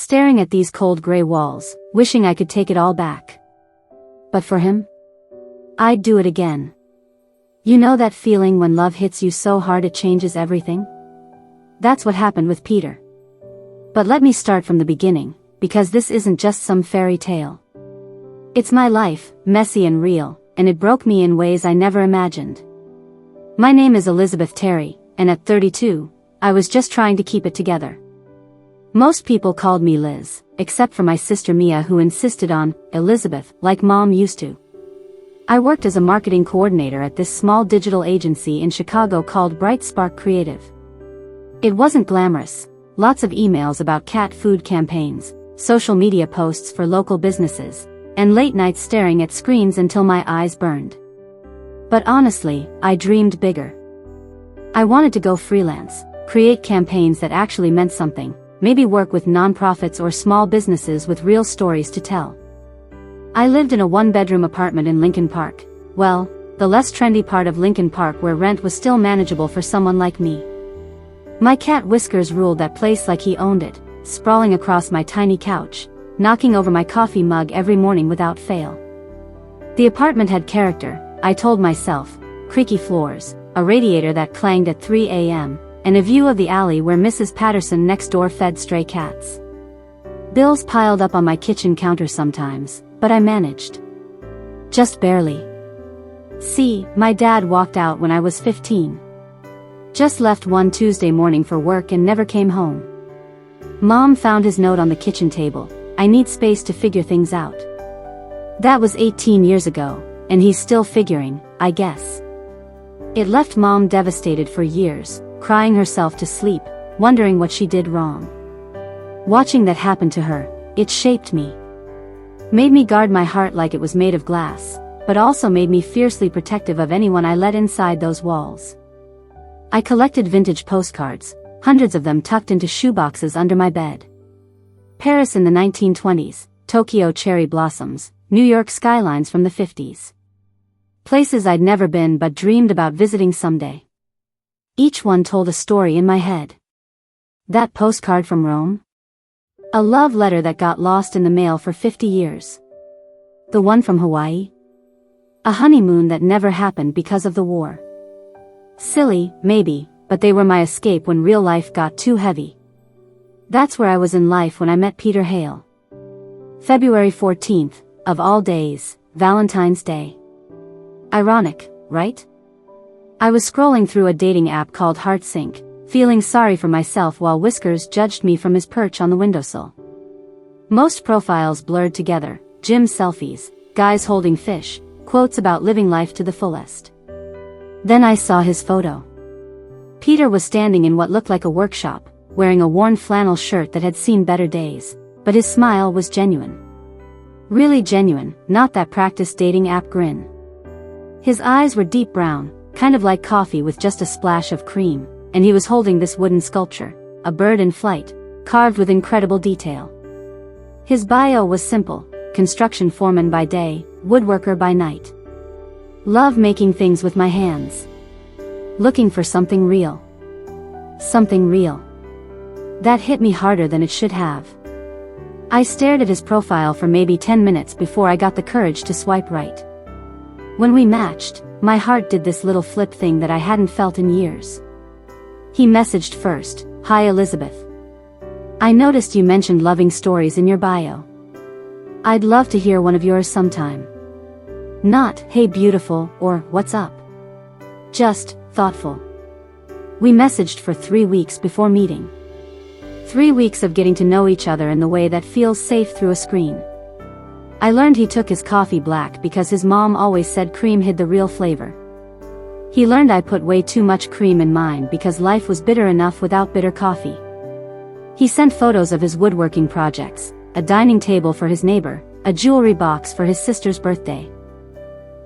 staring at these cold gray walls, wishing I could take it all back. But for him, I'd do it again. You know that feeling when love hits you so hard it changes everything? That's what happened with Peter. But let me start from the beginning, because this isn't just some fairy tale. It's my life, messy and real, and it broke me in ways I never imagined. My name is Elizabeth Terry, and at 32, I was just trying to keep it together. Most people called me Liz, except for my sister Mia, who insisted on Elizabeth, like Mom used to. I worked as a marketing coordinator at this small digital agency in Chicago called Bright Spark Creative. It wasn't glamorous, lots of emails about cat food campaigns, social media posts for local businesses, and late nights staring at screens until my eyes burned. But honestly, I dreamed bigger. I wanted to go freelance, create campaigns that actually meant something, maybe work with nonprofits or small businesses with real stories to tell. I lived in a one-bedroom apartment in Lincoln Park, well, the less trendy part of Lincoln Park where rent was still manageable for someone like me. My cat Whiskers ruled that place like he owned it, sprawling across my tiny couch, knocking over my coffee mug every morning without fail. The apartment had character, I told myself, creaky floors, a radiator that clanged at 3 a.m., and a view of the alley where Mrs. Patterson next door fed stray cats. Bills piled up on my kitchen counter sometimes, but I managed. Just barely. See, my dad walked out when I was 15. Just left one Tuesday morning for work and never came home. Mom found his note on the kitchen table, "I need space to figure things out." That was 18 years ago, and he's still figuring, I guess. It left Mom devastated for years, crying herself to sleep, wondering what she did wrong. Watching that happen to her, it shaped me. Made me guard my heart like it was made of glass, but also made me fiercely protective of anyone I let inside those walls. I collected vintage postcards, hundreds of them tucked into shoeboxes under my bed. Paris in the 1920s, Tokyo cherry blossoms, New York skylines from the 50s. Places I'd never been but dreamed about visiting someday. Each one told a story in my head. That postcard from Rome? A love letter that got lost in the mail for 50 years. The one from Hawaii? A honeymoon that never happened because of the war. Silly, maybe, but they were my escape when real life got too heavy. That's where I was in life when I met Peter Hale. February 14th, of all days, Valentine's Day. Ironic, right? I was scrolling through a dating app called HeartSync, feeling sorry for myself while Whiskers judged me from his perch on the windowsill. Most profiles blurred together, gym selfies, guys holding fish, quotes about living life to the fullest. Then I saw his photo. Peter was standing in what looked like a workshop, wearing a worn flannel shirt that had seen better days, but his smile was genuine. Really genuine, not that practiced dating app grin. His eyes were deep brown, kind of like coffee with just a splash of cream, and he was holding this wooden sculpture, a bird in flight, carved with incredible detail. His bio was simple: construction foreman by day, woodworker by night. Love making things with my hands. Looking for something real. Something real. That hit me harder than it should have. I stared at his profile for maybe 10 minutes before I got the courage to swipe right. When we matched, my heart did this little flip thing that I hadn't felt in years. He messaged first, "Hi Elizabeth. I noticed you mentioned loving stories in your bio. I'd love to hear one of yours sometime." Not, "Hey beautiful," or "What's up?" Just, thoughtful. We messaged for 3 weeks before meeting. 3 weeks of getting to know each other in the way that feels safe through a screen. I learned he took his coffee black because his mom always said cream hid the real flavor. He learned I put way too much cream in mine because life was bitter enough without bitter coffee. He sent photos of his woodworking projects, a dining table for his neighbor, a jewelry box for his sister's birthday.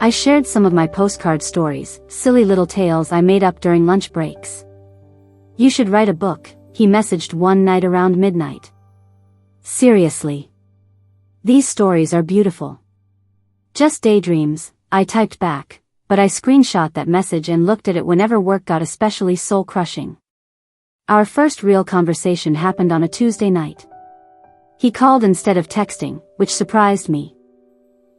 I shared some of my postcard stories, silly little tales I made up during lunch breaks. "You should write a book," he messaged one night around midnight. Seriously. These stories are beautiful. "Just daydreams," I typed back, but I screenshot that message and looked at it whenever work got especially soul-crushing. Our first real conversation happened on a Tuesday night. He called instead of texting, which surprised me.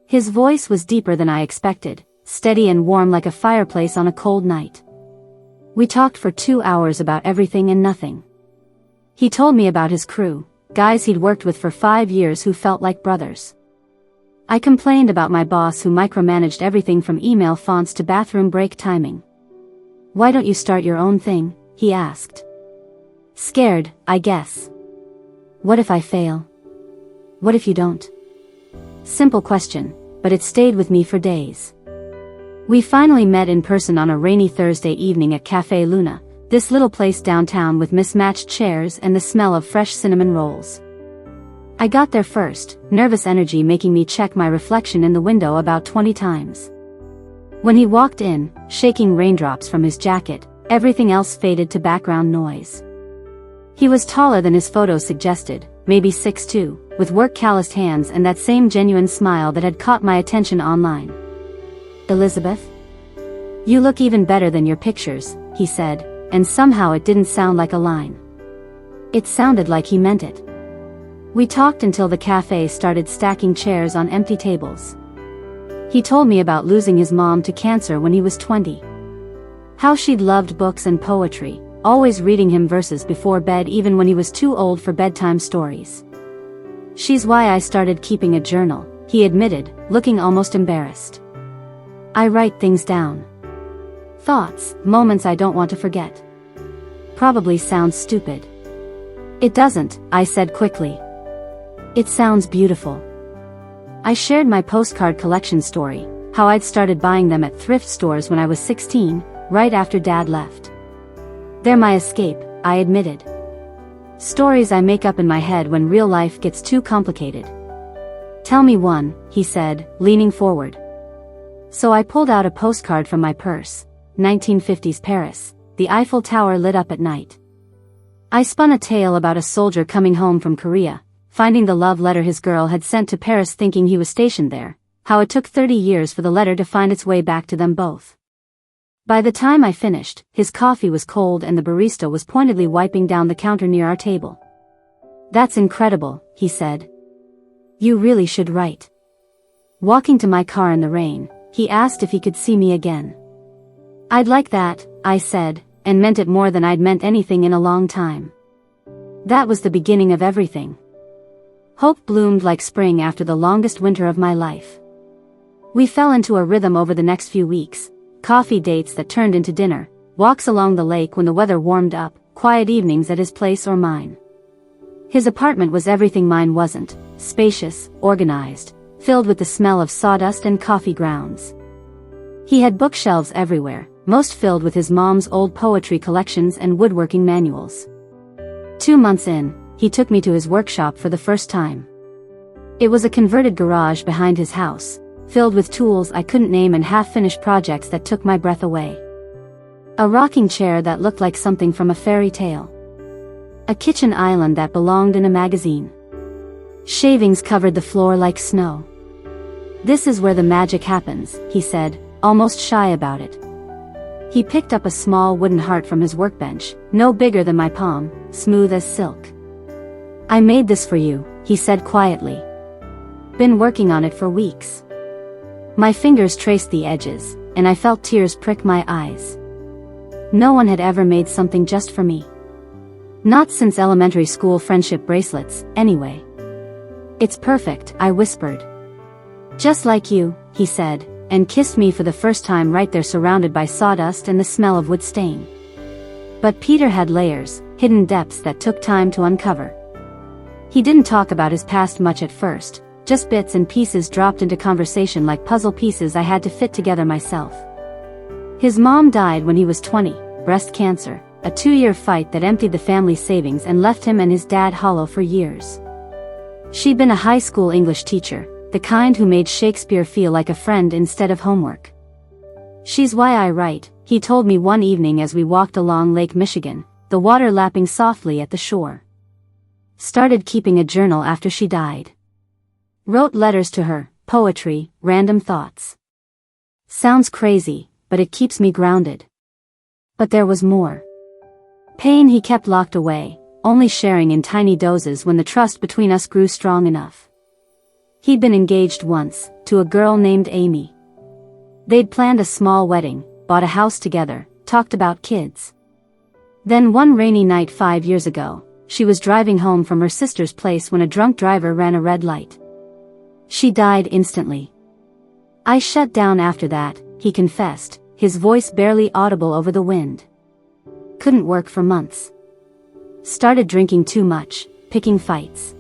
His voice was deeper than I expected, steady and warm like a fireplace on a cold night. We talked for 2 hours about everything and nothing. He told me about his crew, guys he'd worked with for 5 years who felt like brothers. I complained about my boss who micromanaged everything from email fonts to bathroom break timing. "Why don't you start your own thing?" he asked. "Scared, I guess." "What if I fail? What if you don't?" Simple question, but it stayed with me for days. We finally met in person on a rainy Thursday evening at Café Luna, this little place downtown with mismatched chairs and the smell of fresh cinnamon rolls. I got there first, nervous energy making me check my reflection in the window about 20 times. When he walked in, shaking raindrops from his jacket, everything else faded to background noise. He was taller than his photos suggested, maybe 6'2", with work-calloused hands and that same genuine smile that had caught my attention online. "Elizabeth? You look even better than your pictures," he said, and somehow it didn't sound like a line. It sounded like he meant it. We talked until the cafe started stacking chairs on empty tables. He told me about losing his mom to cancer when he was 20. How she'd loved books and poetry, always reading him verses before bed even when he was too old for bedtime stories. "She's why I started keeping a journal," he admitted, looking almost embarrassed. "I write things down. Thoughts, moments I don't want to forget." Probably sounds stupid. "It doesn't," I said quickly. "It sounds beautiful." I shared my postcard collection story, how I'd started buying them at thrift stores when I was 16, right after Dad left. "They're my escape," I admitted. "Stories I make up in my head when real life gets too complicated." "Tell me one," he said, leaning forward. So I pulled out a postcard from my purse. 1950s Paris, the Eiffel Tower lit up at night. I spun a tale about a soldier coming home from Korea, finding the love letter his girl had sent to Paris thinking he was stationed there, how it took 30 years for the letter to find its way back to them both. By the time I finished, his coffee was cold and the barista was pointedly wiping down the counter near our table. "That's incredible," he said. "You really should write." Walking to my car in the rain, he asked if he could see me again. "I'd like that," I said, and meant it more than I'd meant anything in a long time. That was the beginning of everything. Hope bloomed like spring after the longest winter of my life. We fell into a rhythm over the next few weeks, coffee dates that turned into dinner, walks along the lake when the weather warmed up, quiet evenings at his place or mine. His apartment was everything mine wasn't, spacious, organized, filled with the smell of sawdust and coffee grounds. He had bookshelves everywhere, most filled with his mom's old poetry collections and woodworking manuals. 2 months in, he took me to his workshop for the first time. It was a converted garage behind his house, filled with tools I couldn't name and half-finished projects that took my breath away. A rocking chair that looked like something from a fairy tale. A kitchen island that belonged in a magazine. Shavings covered the floor like snow. "This is where the magic happens," he said, almost shy about it. He picked up a small wooden heart from his workbench, no bigger than my palm, smooth as silk. "I made this for you," he said quietly. "Been working on it for weeks." My fingers traced the edges, and I felt tears prick my eyes. No one had ever made something just for me. Not since elementary school friendship bracelets, anyway. "It's perfect," I whispered. "Just like you," he said, and kissed me for the first time right there surrounded by sawdust and the smell of wood stain. But Peter had layers, hidden depths that took time to uncover. He didn't talk about his past much at first, just bits and pieces dropped into conversation like puzzle pieces I had to fit together myself. His mom died when he was 20, breast cancer, a 2-year fight that emptied the family's savings and left him and his dad hollow for years. She'd been a high school English teacher, the kind who made Shakespeare feel like a friend instead of homework. "She's why I write," he told me one evening as we walked along Lake Michigan, the water lapping softly at the shore. Started keeping a journal after she died. Wrote letters to her, poetry, random thoughts. Sounds crazy, but it keeps me grounded. But there was more. Pain he kept locked away, only sharing in tiny doses when the trust between us grew strong enough. He'd been engaged once, to a girl named Amy. They'd planned a small wedding, bought a house together, talked about kids. Then one rainy night 5 years ago, she was driving home from her sister's place when a drunk driver ran a red light. She died instantly. I shut down after that, he confessed, his voice barely audible over the wind. Couldn't work for months. Started drinking too much, picking fights.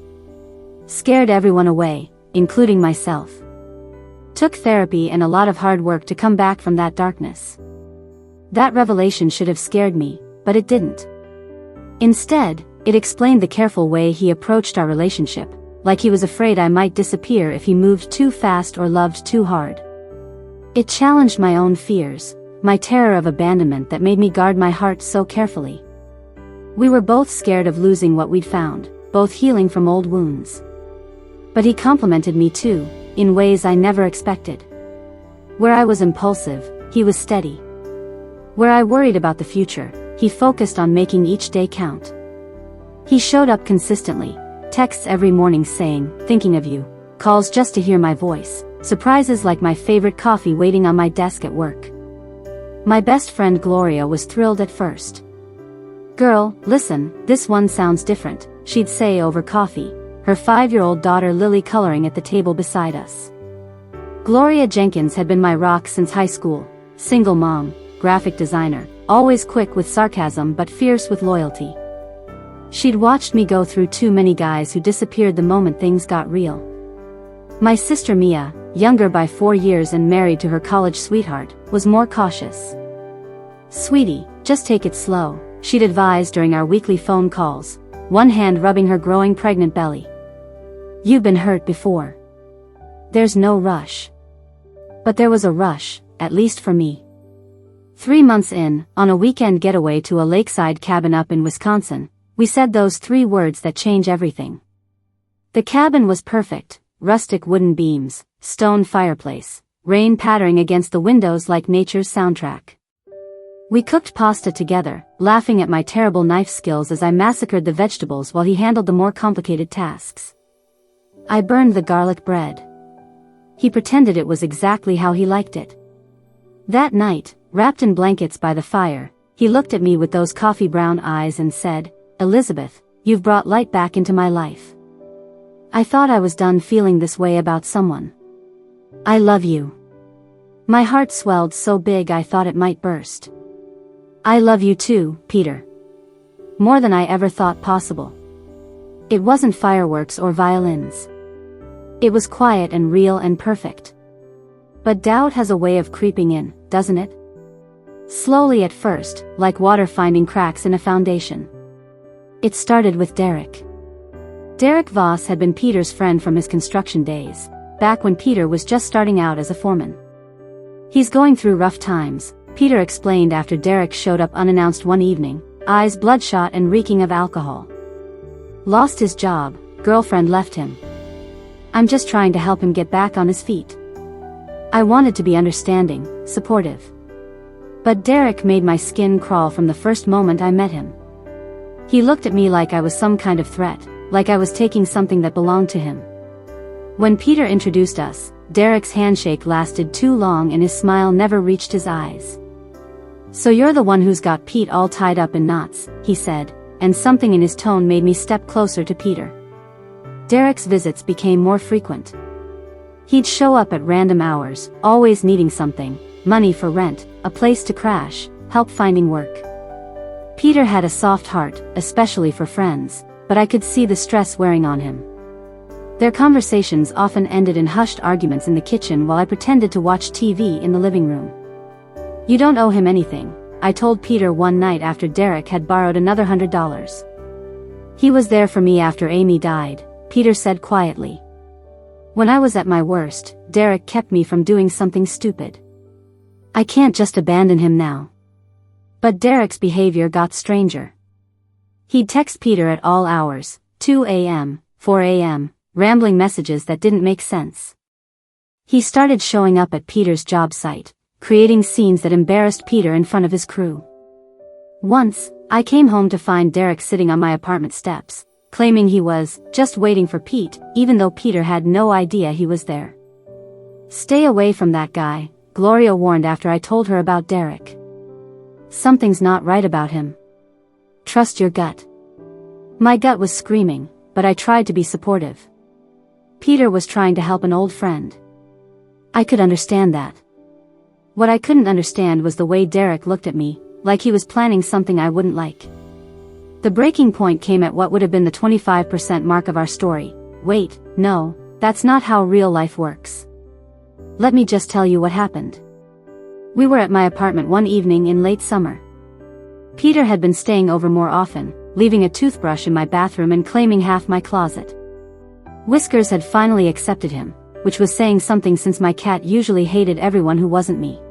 Scared everyone away, including myself. Took therapy and a lot of hard work to come back from that darkness. That revelation should have scared me, but it didn't. Instead, it explained the careful way he approached our relationship, like he was afraid I might disappear if he moved too fast or loved too hard. It challenged my own fears, my terror of abandonment that made me guard my heart so carefully. We were both scared of losing what we'd found, both healing from old wounds. But he complimented me too, in ways I never expected. Where I was impulsive, he was steady. Where I worried about the future, he focused on making each day count. He showed up consistently, texts every morning saying, "Thinking of you," calls just to hear my voice, surprises like my favorite coffee waiting on my desk at work. My best friend Gloria was thrilled at first. "Girl, listen, this one sounds different," she'd say over coffee, her 5-year-old daughter Lily coloring at the table beside us. Gloria Jenkins had been my rock since high school, single mom, graphic designer, always quick with sarcasm but fierce with loyalty. She'd watched me go through too many guys who disappeared the moment things got real. My sister Mia, younger by 4 years and married to her college sweetheart, was more cautious. "Sweetie, just take it slow," she'd advise during our weekly phone calls, one hand rubbing her growing pregnant belly. "You've been hurt before. There's no rush." But there was a rush, at least for me. 3 months in, on a weekend getaway to a lakeside cabin up in Wisconsin, we said those 3 words that change everything. The cabin was perfect, rustic wooden beams, stone fireplace, rain pattering against the windows like nature's soundtrack. We cooked pasta together, laughing at my terrible knife skills as I massacred the vegetables while he handled the more complicated tasks. I burned the garlic bread. He pretended it was exactly how he liked it. That night, wrapped in blankets by the fire, he looked at me with those coffee brown eyes and said, "Elizabeth, you've brought light back into my life." I thought I was done feeling this way about someone. "I love you." My heart swelled so big I thought it might burst. "I love you too, Peter." More than I ever thought possible. It wasn't fireworks or violins. It was quiet and real and perfect. But doubt has a way of creeping in, doesn't it? Slowly at first, like water finding cracks in a foundation. It started with Derek. Derek Voss had been Peter's friend from his construction days, back when Peter was just starting out as a foreman. "He's going through rough times," Peter explained after Derek showed up unannounced one evening, eyes bloodshot and reeking of alcohol. "Lost his job, girlfriend left him. I'm just trying to help him get back on his feet." I wanted to be understanding, supportive. But Derek made my skin crawl from the first moment I met him. He looked at me like I was some kind of threat, like I was taking something that belonged to him. When Peter introduced us, Derek's handshake lasted too long and his smile never reached his eyes. "So you're the one who's got Pete all tied up in knots," he said, and something in his tone made me step closer to Peter. Derek's visits became more frequent. He'd show up at random hours, always needing something: money for rent, a place to crash, help finding work. Peter had a soft heart, especially for friends, but I could see the stress wearing on him. Their conversations often ended in hushed arguments in the kitchen while I pretended to watch TV in the living room. "You don't owe him anything," I told Peter one night after Derek had borrowed another $100. "He was there for me after Amy died," Peter said quietly. "When I was at my worst, Derek kept me from doing something stupid. I can't just abandon him now." But Derek's behavior got stranger. He'd text Peter at all hours, 2 a.m., 4 a.m., rambling messages that didn't make sense. He started showing up at Peter's job site, creating scenes that embarrassed Peter in front of his crew. Once, I came home to find Derek sitting on my apartment steps, claiming he was just waiting for Pete, even though Peter had no idea he was there. "Stay away from that guy," Gloria warned after I told her about Derek. "Something's not right about him. Trust your gut." My gut was screaming, but I tried to be supportive. Peter was trying to help an old friend. I could understand that. What I couldn't understand was the way Derek looked at me, like he was planning something I wouldn't like. The breaking point came at what would have been the 25% mark of our story. Wait, no, that's not how real life works. Let me just tell you what happened. We were at my apartment one evening in late summer. Peter had been staying over more often, leaving a toothbrush in my bathroom and claiming half my closet. Whiskers had finally accepted him, which was saying something since my cat usually hated everyone who wasn't me.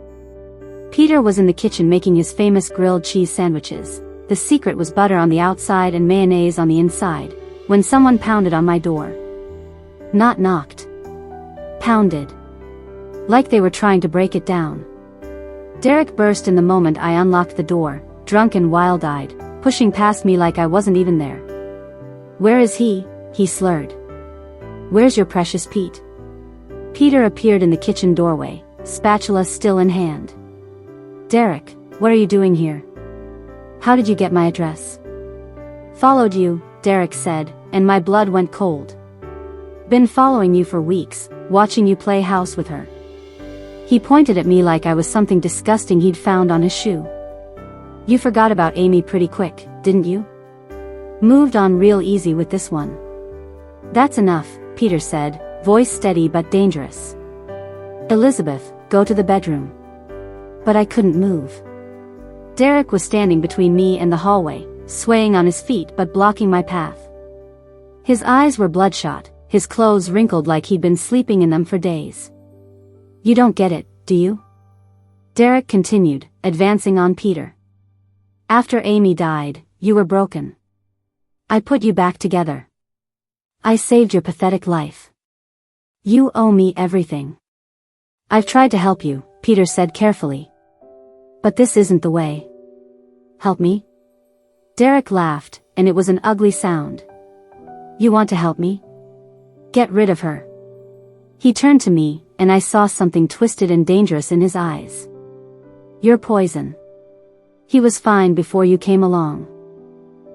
Peter was in the kitchen making his famous grilled cheese sandwiches. The secret was butter on the outside and mayonnaise on the inside, when someone pounded on my door. Not knocked. Pounded. Like they were trying to break it down. Derek burst in the moment I unlocked the door, drunk and wild-eyed, pushing past me like I wasn't even there. "Where is he?" he slurred. "Where's your precious Pete?" Peter appeared in the kitchen doorway, spatula still in hand. "Derek, what are you doing here? How did you get my address?" "Followed you," Derek said, and my blood went cold. "Been following you for weeks, watching you play house with her." He pointed at me like I was something disgusting he'd found on his shoe. "You forgot about Amy pretty quick, didn't you? Moved on real easy with this one." "That's enough," Peter said, voice steady but dangerous. "Elizabeth, go to the bedroom." But I couldn't move. Derek was standing between me and the hallway, swaying on his feet but blocking my path. His eyes were bloodshot, his clothes wrinkled like he'd been sleeping in them for days. "You don't get it, do you?" Derek continued, advancing on Peter. "After Amy died, you were broken. I put you back together. I saved your pathetic life. You owe me everything. I've tried to help you," Peter said carefully. "But this isn't the way." "Help me?" Derek laughed, and it was an ugly sound. "You want to help me? Get rid of her." He turned to me, and I saw something twisted and dangerous in his eyes. "You're poison. He was fine before you came along.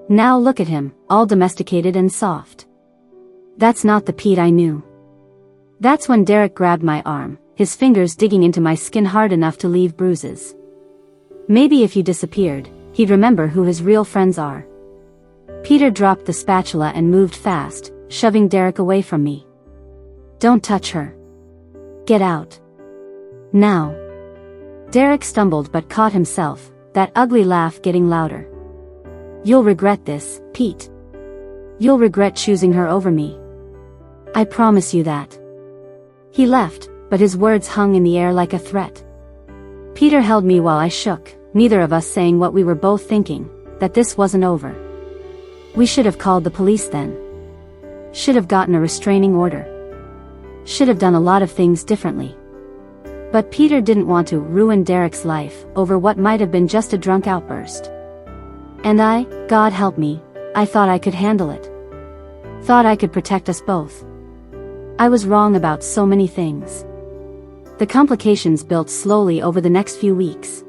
Now look at him, all domesticated and soft. That's not the Pete I knew." That's when Derek grabbed my arm, his fingers digging into my skin hard enough to leave bruises. Maybe if you disappeared, he'd remember who his real friends are. Peter dropped the spatula and moved fast, shoving Derek away from me. "Don't touch her. Get out. Now." Derek stumbled but caught himself, that ugly laugh getting louder. "You'll regret this, Pete. You'll regret choosing her over me. I promise you that." He left, but his words hung in the air like a threat. Peter held me while I shook, neither of us saying what we were both thinking, that this wasn't over. We should have called the police then. Should have gotten a restraining order. Should have done a lot of things differently. But Peter didn't want to ruin Derek's life over what might have been just a drunk outburst. And I, God help me, I thought I could handle it. Thought I could protect us both. I was wrong about so many things. The complications built slowly over the next few weeks.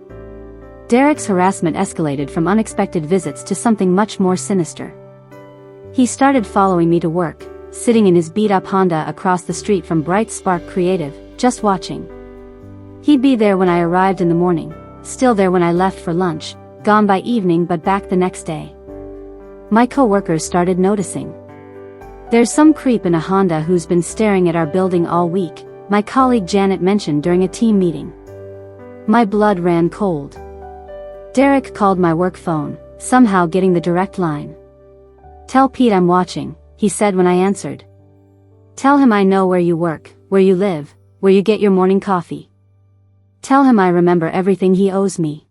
Derek's harassment escalated from unexpected visits to something much more sinister. He started following me to work, sitting in his beat-up Honda across the street from Bright Spark Creative, just watching. He'd be there when I arrived in the morning, still there when I left for lunch, gone by evening but back the next day. My co-workers started noticing. "There's some creep in a Honda who's been staring at our building all week," my colleague Janet mentioned during a team meeting. My blood ran cold. Derek called my work phone, somehow getting the direct line. "Tell Pete I'm watching," he said when I answered. "Tell him I know where you work, where you live, where you get your morning coffee. Tell him I remember everything he owes me."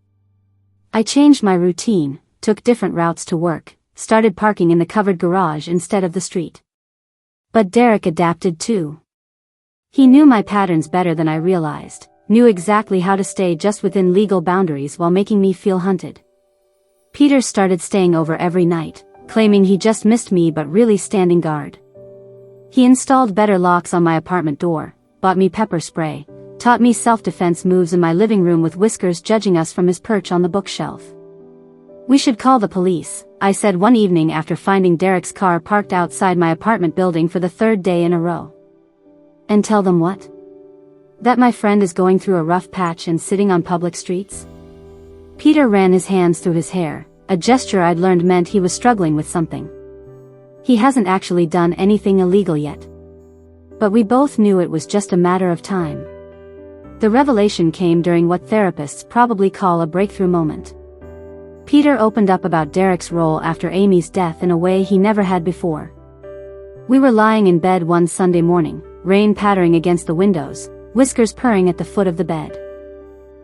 I changed my routine, took different routes to work, started parking in the covered garage instead of the street. But Derek adapted too. He knew my patterns better than I realized, knew exactly how to stay just within legal boundaries while making me feel hunted. Peter started staying over every night, claiming he just missed me but really standing guard. He installed better locks on my apartment door, bought me pepper spray, taught me self-defense moves in my living room with Whiskers judging us from his perch on the bookshelf. "We should call the police," I said one evening after finding Derek's car parked outside my apartment building for the third day in a row. "And tell them what? That my friend is going through a rough patch and sitting on public streets?" Peter ran his hands through his hair, a gesture I'd learned meant he was struggling with something. He hasn't actually done anything illegal yet. But we both knew it was just a matter of time. The revelation came during what therapists probably call a breakthrough moment. Peter opened up about Derek's role after Amy's death in a way he never had before. We were lying in bed one Sunday morning, rain pattering against the windows, Whiskers purring at the foot of the bed.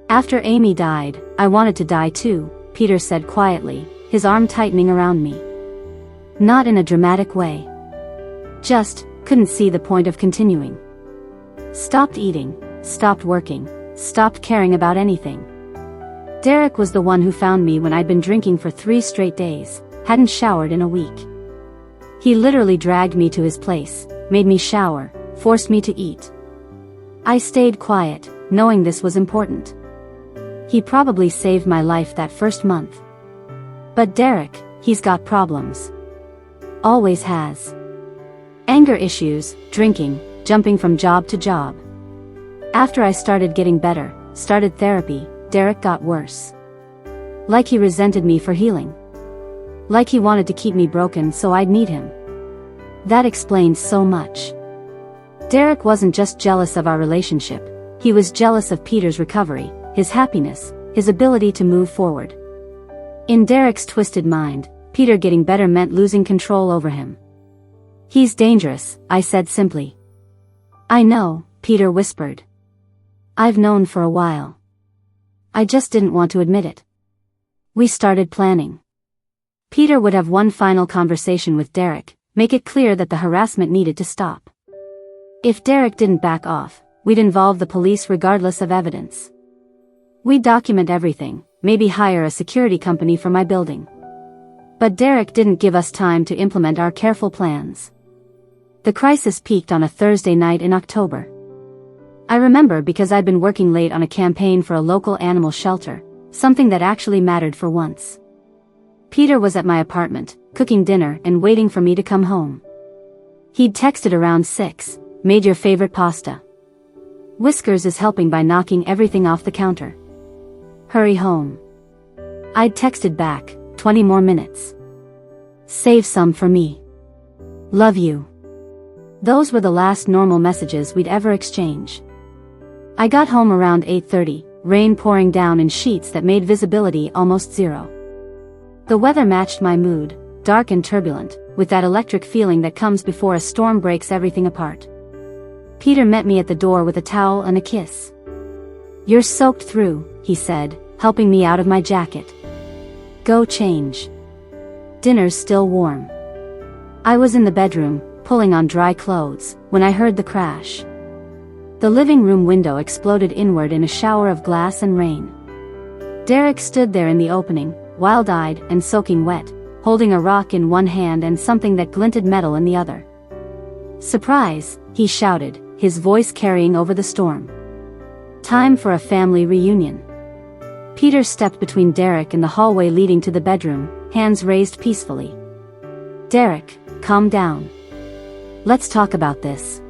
"After Amy died, I wanted to die too," Peter said quietly, his arm tightening around me. Not in a dramatic way. Just, couldn't see the point of continuing. Stopped eating, stopped working, stopped caring about anything. Derek was the one who found me when I'd been drinking for 3 straight days, hadn't showered in a week. He literally dragged me to his place, made me shower, forced me to eat. I stayed quiet, knowing this was important. He probably saved my life that first month. But Derek, he's got problems. Always has. Anger issues, drinking, jumping from job to job. After I started getting better, started therapy, Derek got worse. Like he resented me for healing. Like he wanted to keep me broken so I'd need him. That explains so much. Derek wasn't just jealous of our relationship, he was jealous of Peter's recovery, his happiness, his ability to move forward. In Derek's twisted mind, Peter getting better meant losing control over him. "He's dangerous," I said simply. "I know," Peter whispered. "I've known for a while. I just didn't want to admit it." We started planning. Peter would have one final conversation with Derek, make it clear that the harassment needed to stop. If Derek didn't back off, we'd involve the police regardless of evidence. We'd document everything, maybe hire a security company for my building. But Derek didn't give us time to implement our careful plans. The crisis peaked on a Thursday night in October. I remember because I'd been working late on a campaign for a local animal shelter, something that actually mattered for once. Peter was at my apartment, cooking dinner and waiting for me to come home. He'd texted around 6, "Made your favorite pasta. Whiskers is helping by knocking everything off the counter. Hurry home." I'd texted back, 20 more minutes. "Save some for me. Love you." Those were the last normal messages we'd ever exchange. I got home around 8:30, rain pouring down in sheets that made visibility almost zero. The weather matched my mood, dark and turbulent, with that electric feeling that comes before a storm breaks everything apart. Peter met me at the door with a towel and a kiss. "You're soaked through," he said, helping me out of my jacket. "Go change. Dinner's still warm." I was in the bedroom, pulling on dry clothes, when I heard the crash. The living room window exploded inward in a shower of glass and rain. Derek stood there in the opening, wild-eyed and soaking wet, holding a rock in one hand and something that glinted metal in the other. "Surprise!" he shouted, his voice carrying over the storm. "Time for a family reunion." Peter stepped between Derek and the hallway leading to the bedroom, hands raised peacefully. "Derek, calm down. Let's talk about this."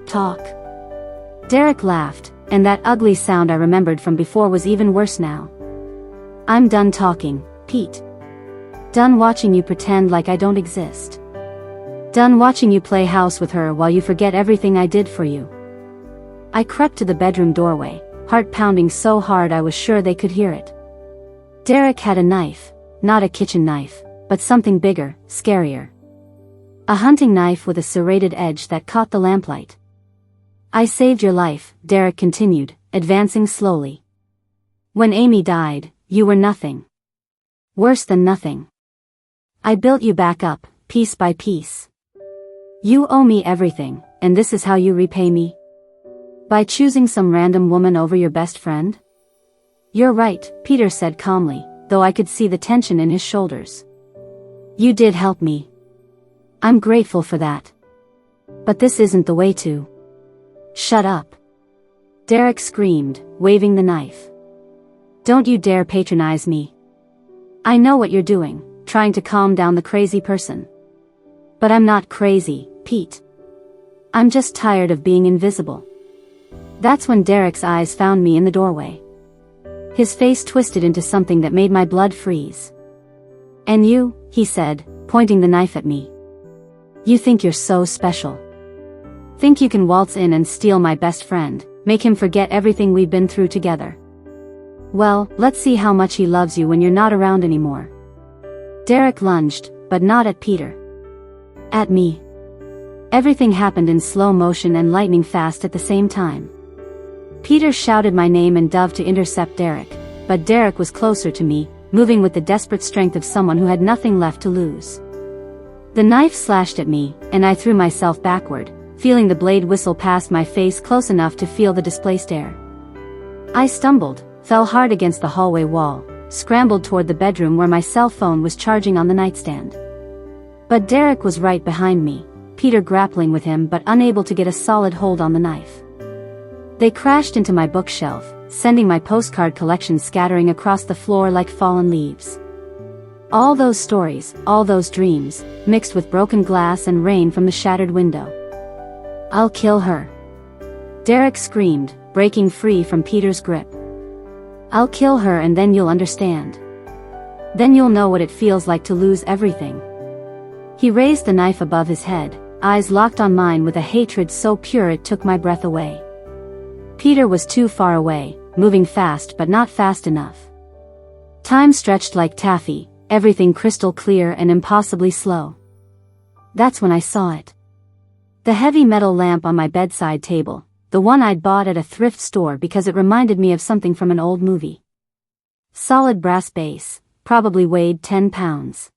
"Talk?" Derek laughed, and that ugly sound I remembered from before was even worse now. "I'm done talking, Pete. Done watching you pretend like I don't exist. Done watching you play house with her while you forget everything I did for you." I crept to the bedroom doorway, heart pounding so hard I was sure they could hear it. Derek had a knife, not a kitchen knife, but something bigger, scarier. A hunting knife with a serrated edge that caught the lamplight. "I saved your life," Derek continued, advancing slowly. "When Amy died, you were nothing. Worse than nothing. I built you back up, piece by piece. You owe me everything, and this is how you repay me? By choosing some random woman over your best friend?" "You're right," Peter said calmly, though I could see the tension in his shoulders. "You did help me. I'm grateful for that. But this isn't the way to." "Shut up," Derek screamed, waving the knife. "Don't you dare patronize me. I know what you're doing, trying to calm down the crazy person. But I'm not crazy, Pete. I'm just tired of being invisible." That's when Derek's eyes found me in the doorway. His face twisted into something that made my blood freeze. "And you," he said, pointing the knife at me. "You think you're so special. Think you can waltz in and steal my best friend, make him forget everything we've been through together. Well, let's see how much he loves you when you're not around anymore." Derek lunged, but not at Peter. At me. Everything happened in slow motion and lightning fast at the same time. Peter shouted my name and dove to intercept Derek, but Derek was closer to me, moving with the desperate strength of someone who had nothing left to lose. The knife slashed at me, and I threw myself backward, feeling the blade whistle past my face close enough to feel the displaced air. I stumbled, fell hard against the hallway wall, scrambled toward the bedroom where my cell phone was charging on the nightstand. But Derek was right behind me, Peter grappling with him but unable to get a solid hold on the knife. They crashed into my bookshelf, sending my postcard collection scattering across the floor like fallen leaves. All those stories, all those dreams, mixed with broken glass and rain from the shattered window. "I'll kill her," Derek screamed, breaking free from Peter's grip. "I'll kill her and then you'll understand. Then you'll know what it feels like to lose everything." He raised the knife above his head, eyes locked on mine with a hatred so pure it took my breath away. Peter was too far away, moving fast but not fast enough. Time stretched like taffy, everything crystal clear and impossibly slow. That's when I saw it. The heavy metal lamp on my bedside table, the one I'd bought at a thrift store because it reminded me of something from an old movie. Solid brass base, probably weighed 10 pounds.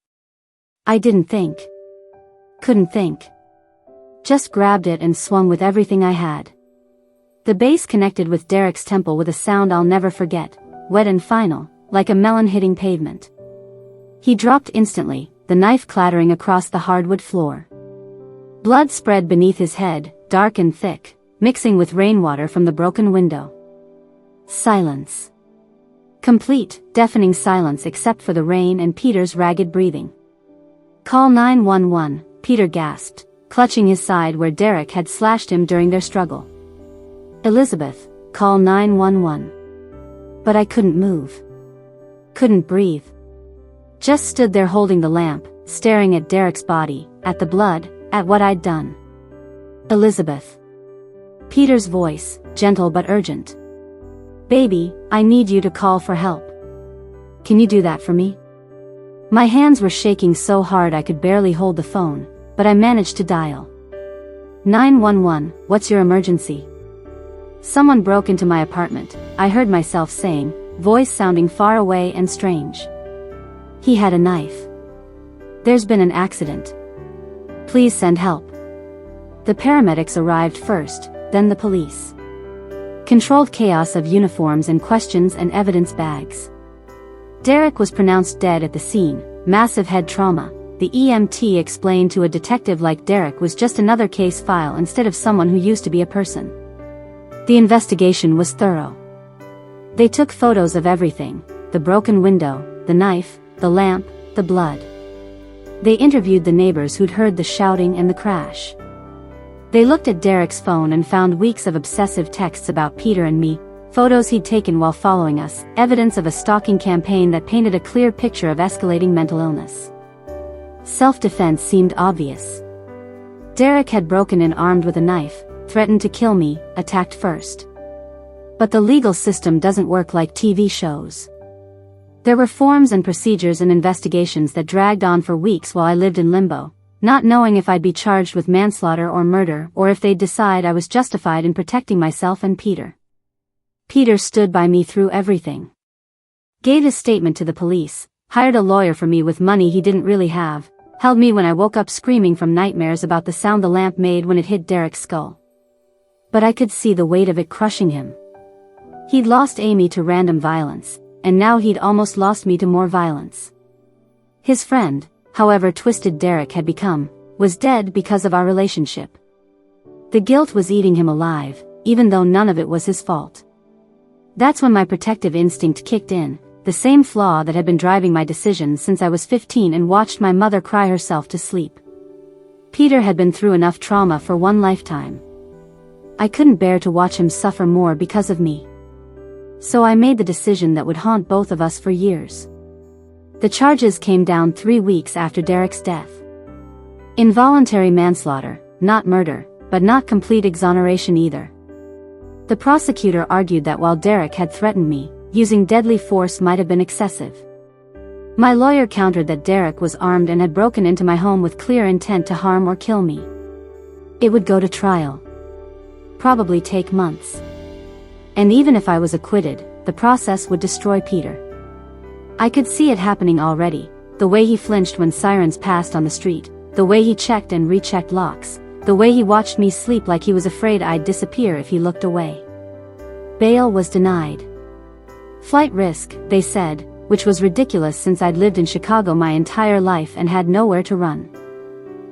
I didn't think. Couldn't think. Just grabbed it and swung with everything I had. The base connected with Derek's temple with a sound I'll never forget, wet and final, like a melon hitting pavement. He dropped instantly, the knife clattering across the hardwood floor. Blood spread beneath his head, dark and thick, mixing with rainwater from the broken window. Silence. Complete, deafening silence except for the rain and Peter's ragged breathing. "Call 911, Peter gasped, clutching his side where Derek had slashed him during their struggle. "Elizabeth, call 911. But I couldn't move. Couldn't breathe. Just stood there holding the lamp, staring at Derek's body, at the blood, at what I'd done. "Elizabeth." Peter's voice, gentle but urgent. "Baby, I need you to call for help. Can you do that for me?" My hands were shaking so hard I could barely hold the phone, but I managed to dial. 911, what's your emergency?" "Someone broke into my apartment," I heard myself saying, voice sounding far away and strange. "He had a knife. There's been an accident. Please send help." The paramedics arrived first, then the police. Controlled chaos of uniforms and questions and evidence bags. Derek was pronounced dead at the scene, massive head trauma. The EMT explained to a detective like Derek was just another case file instead of someone who used to be a person. The investigation was thorough. They took photos of everything, the broken window, the knife, the lamp, the blood. They interviewed the neighbors who'd heard the shouting and the crash. They looked at Derek's phone and found weeks of obsessive texts about Peter and me, photos he'd taken while following us, evidence of a stalking campaign that painted a clear picture of escalating mental illness. Self-defense seemed obvious. Derek had broken in armed with a knife, threatened to kill me, attacked first. But the legal system doesn't work like TV shows. There were forms and procedures and investigations that dragged on for weeks while I lived in limbo, not knowing if I'd be charged with manslaughter or murder or if they'd decide I was justified in protecting myself and Peter. Peter stood by me through everything. Gave his statement to the police, hired a lawyer for me with money he didn't really have, held me when I woke up screaming from nightmares about the sound the lamp made when it hit Derek's skull. But I could see the weight of it crushing him. He'd lost Amy to random violence, and now he'd almost lost me to more violence. His friend, however twisted Derek had become, was dead because of our relationship. The guilt was eating him alive, even though none of it was his fault. That's when my protective instinct kicked in, the same flaw that had been driving my decisions since I was 15 and watched my mother cry herself to sleep. Peter had been through enough trauma for one lifetime. I couldn't bear to watch him suffer more because of me. So I made the decision that would haunt both of us for years. The charges came down 3 weeks after Derek's death. Involuntary manslaughter, not murder, but not complete exoneration either. The prosecutor argued that while Derek had threatened me, using deadly force might have been excessive. My lawyer countered that Derek was armed and had broken into my home with clear intent to harm or kill me. It would go to trial. Probably take months. And even if I was acquitted, the process would destroy Peter. I could see it happening already, the way he flinched when sirens passed on the street, the way he checked and rechecked locks, the way he watched me sleep like he was afraid I'd disappear if he looked away. Bail was denied. Flight risk, they said, which was ridiculous since I'd lived in Chicago my entire life and had nowhere to run.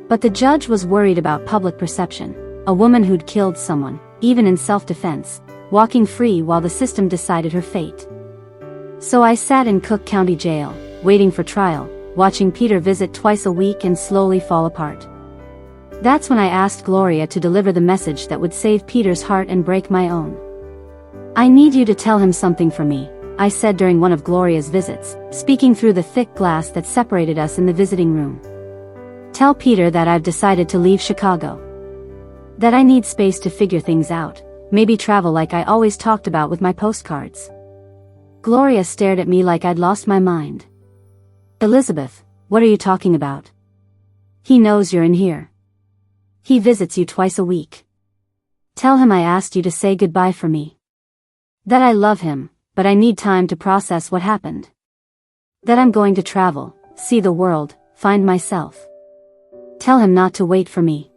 But the judge was worried about public perception, a woman who'd killed someone, even in self-defense, walking free while the system decided her fate. So I sat in Cook County Jail, waiting for trial, watching Peter visit twice a week and slowly fall apart. That's when I asked Gloria to deliver the message that would save Peter's heart and break my own. "I need you to tell him something for me," I said during one of Gloria's visits, speaking through the thick glass that separated us in the visiting room. "Tell Peter that I've decided to leave Chicago. That I need space to figure things out, maybe travel like I always talked about with my postcards." Gloria stared at me like I'd lost my mind. "Elizabeth, what are you talking about? He knows you're in here. He visits you twice a week. Tell him I asked you to say goodbye for me. That I love him, but I need time to process what happened. That I'm going to travel, see the world, find myself. Tell him not to wait for me."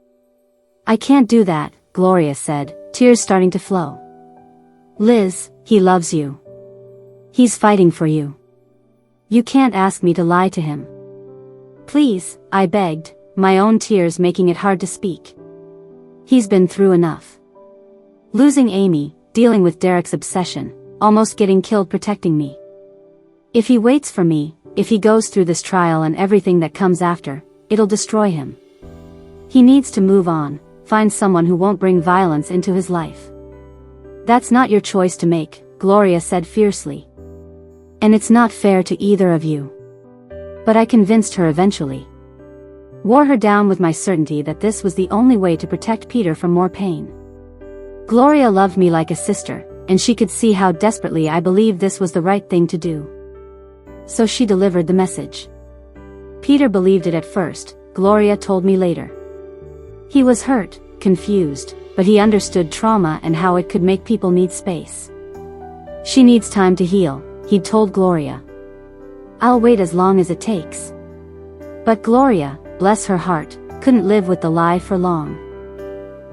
"I can't do that," Gloria said, tears starting to flow. "Liz, he loves you. He's fighting for you. You can't ask me to lie to him." "Please," I begged, my own tears making it hard to speak. "He's been through enough. Losing Amy, dealing with Derek's obsession, almost getting killed protecting me. If he waits for me, if he goes through this trial and everything that comes after, it'll destroy him. He needs to move on, find someone who won't bring violence into his life." "That's not your choice to make," Gloria said fiercely. "And it's not fair to either of you." But I convinced her eventually. Wore her down with my certainty that this was the only way to protect Peter from more pain. Gloria loved me like a sister, and she could see how desperately I believed this was the right thing to do. So she delivered the message. Peter believed it at first, Gloria told me later. He was hurt, confused, but he understood trauma and how it could make people need space. "She needs time to heal," he'd told Gloria. "I'll wait as long as it takes." But Gloria, bless her heart, couldn't live with the lie for long.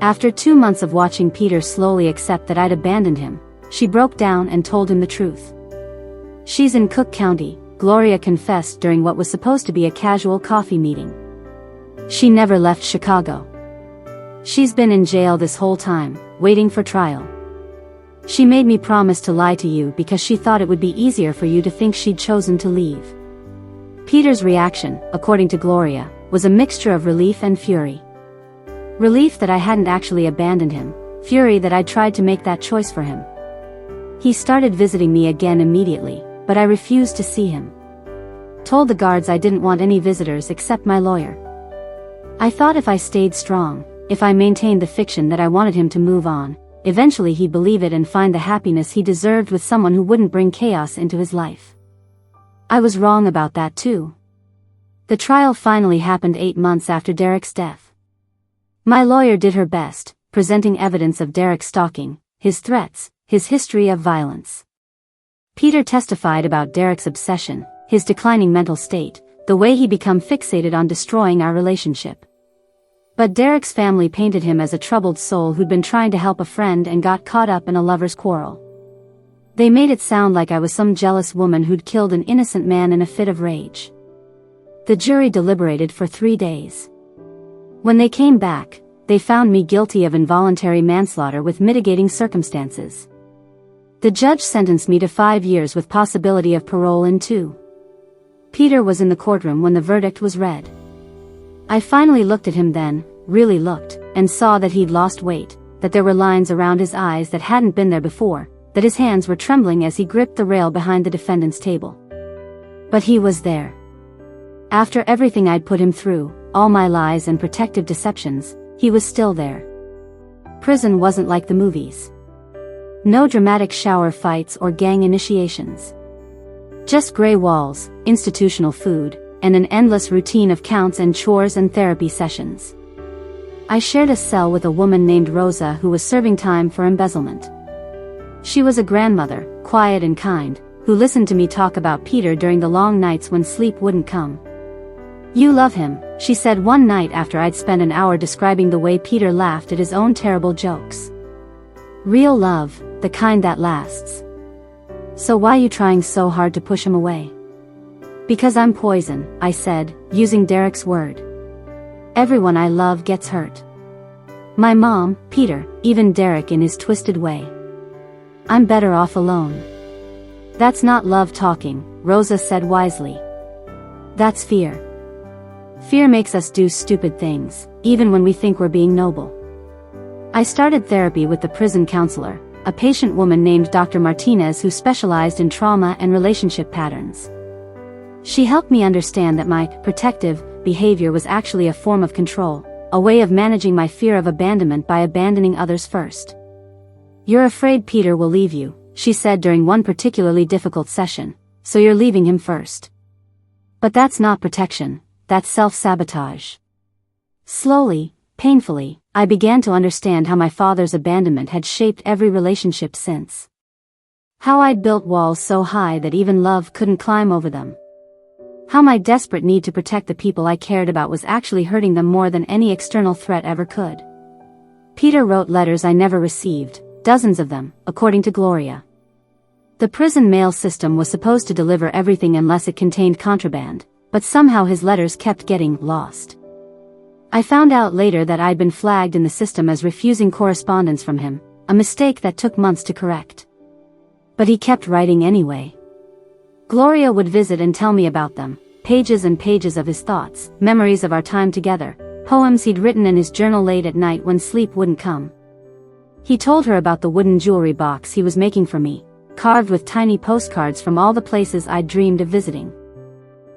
After 2 months of watching Peter slowly accept that I'd abandoned him, she broke down and told him the truth. "She's in Cook County," Gloria confessed during what was supposed to be a casual coffee meeting. "She never left Chicago. She's been in jail this whole time, waiting for trial. She made me promise to lie to you because she thought it would be easier for you to think she'd chosen to leave." Peter's reaction, according to Gloria, was a mixture of relief and fury. Relief that I hadn't actually abandoned him, fury that I'd tried to make that choice for him. He started visiting me again immediately, but I refused to see him. Told the guards I didn't want any visitors except my lawyer. I thought if I stayed strong, if I maintained the fiction that I wanted him to move on, eventually he'd believe it and find the happiness he deserved with someone who wouldn't bring chaos into his life. I was wrong about that too. The trial finally happened 8 months after Derek's death. My lawyer did her best, presenting evidence of Derek's stalking, his threats, his history of violence. Peter testified about Derek's obsession, his declining mental state, the way he became fixated on destroying our relationship. But Derek's family painted him as a troubled soul who'd been trying to help a friend and got caught up in a lover's quarrel. They made it sound like I was some jealous woman who'd killed an innocent man in a fit of rage. The jury deliberated for 3 days. When they came back, they found me guilty of involuntary manslaughter with mitigating circumstances. The judge sentenced me to 5 years with possibility of parole in 2. Peter was in the courtroom when the verdict was read. I finally looked at him then, really looked, and saw that he'd lost weight, that there were lines around his eyes that hadn't been there before, that his hands were trembling as he gripped the rail behind the defendant's table. But he was there. After everything I'd put him through, all my lies and protective deceptions, he was still there. Prison wasn't like the movies. No dramatic shower fights or gang initiations. Just gray walls, institutional food, and an endless routine of counts and chores and therapy sessions. I shared a cell with a woman named Rosa who was serving time for embezzlement. She was a grandmother, quiet and kind, who listened to me talk about Peter during the long nights when sleep wouldn't come. "You love him," she said one night after I'd spent an hour describing the way Peter laughed at his own terrible jokes. "Real love, the kind that lasts. So why you trying so hard to push him away?" "Because I'm poison," I said, using Derek's word. "Everyone I love gets hurt. My mom, Peter, even Derek in his twisted way. I'm better off alone." "That's not love talking," Rosa said wisely. "That's fear. Fear makes us do stupid things, even when we think we're being noble." I started therapy with the prison counselor, a patient woman named Dr. Martinez who specialized in trauma and relationship patterns. She helped me understand that my protective behavior was actually a form of control, a way of managing my fear of abandonment by abandoning others first. "You're afraid Peter will leave you," she said during one particularly difficult session, "so you're leaving him first. But that's not protection, that's self-sabotage." Slowly, painfully, I began to understand how my father's abandonment had shaped every relationship since. How I'd built walls so high that even love couldn't climb over them. How my desperate need to protect the people I cared about was actually hurting them more than any external threat ever could. Peter wrote letters I never received, dozens of them, according to Gloria. The prison mail system was supposed to deliver everything unless it contained contraband, but somehow his letters kept getting lost. I found out later that I'd been flagged in the system as refusing correspondence from him, a mistake that took months to correct. But he kept writing anyway. Gloria would visit and tell me about them, pages and pages of his thoughts, memories of our time together, poems he'd written in his journal late at night when sleep wouldn't come. He told her about the wooden jewelry box he was making for me, carved with tiny postcards from all the places I'd dreamed of visiting.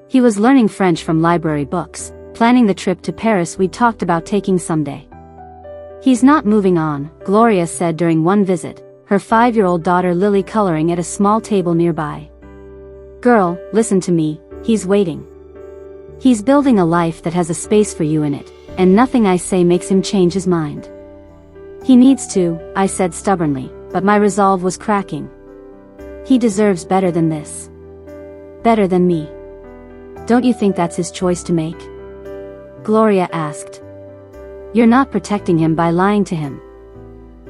He was learning French from library books, planning the trip to Paris we'd talked about taking someday. "He's not moving on," Gloria said during one visit, her 5-year-old daughter Lily coloring at a small table nearby. "Girl, listen to me, he's waiting. He's building a life that has a space for you in it, and nothing I say makes him change his mind." "He needs to," I said stubbornly, but my resolve was cracking. "He deserves better than this. Better than me. Don't you think that's his choice to make?" Gloria asked. "You're not protecting him by lying to him.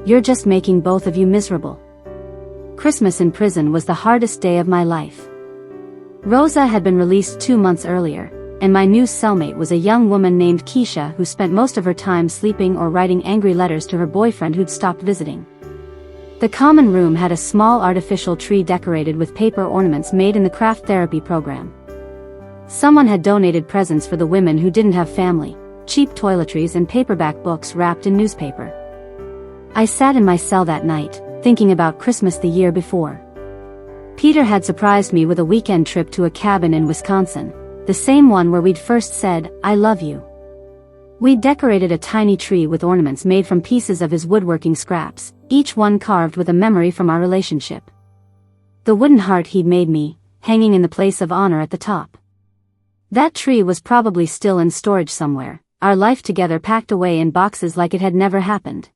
You're just making both of you miserable." Christmas in prison was the hardest day of my life. Rosa had been released 2 months earlier, and my new cellmate was a young woman named Keisha who spent most of her time sleeping or writing angry letters to her boyfriend who'd stopped visiting. The common room had a small artificial tree decorated with paper ornaments made in the craft therapy program. Someone had donated presents for the women who didn't have family, cheap toiletries and paperback books wrapped in newspaper. I sat in my cell that night, thinking about Christmas the year before. Peter had surprised me with a weekend trip to a cabin in Wisconsin, the same one where we'd first said, "I love you." We'd decorated a tiny tree with ornaments made from pieces of his woodworking scraps, each one carved with a memory from our relationship. The wooden heart he'd made me, hanging in the place of honor at the top. That tree was probably still in storage somewhere, our life together packed away in boxes like it had never happened.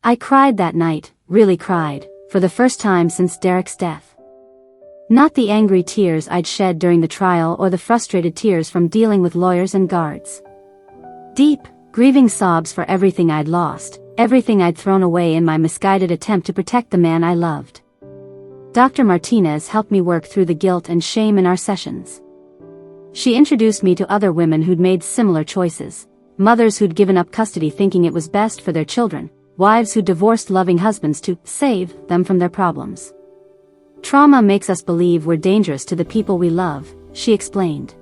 I cried that night, really cried, for the first time since Derek's death. Not the angry tears I'd shed during the trial or the frustrated tears from dealing with lawyers and guards. Deep, grieving sobs for everything I'd lost, everything I'd thrown away in my misguided attempt to protect the man I loved. Dr. Martinez helped me work through the guilt and shame in our sessions. She introduced me to other women who'd made similar choices, mothers who'd given up custody thinking it was best for their children, wives who divorced loving husbands to save them from their problems. Trauma makes us believe we're dangerous to the people we love, she explained.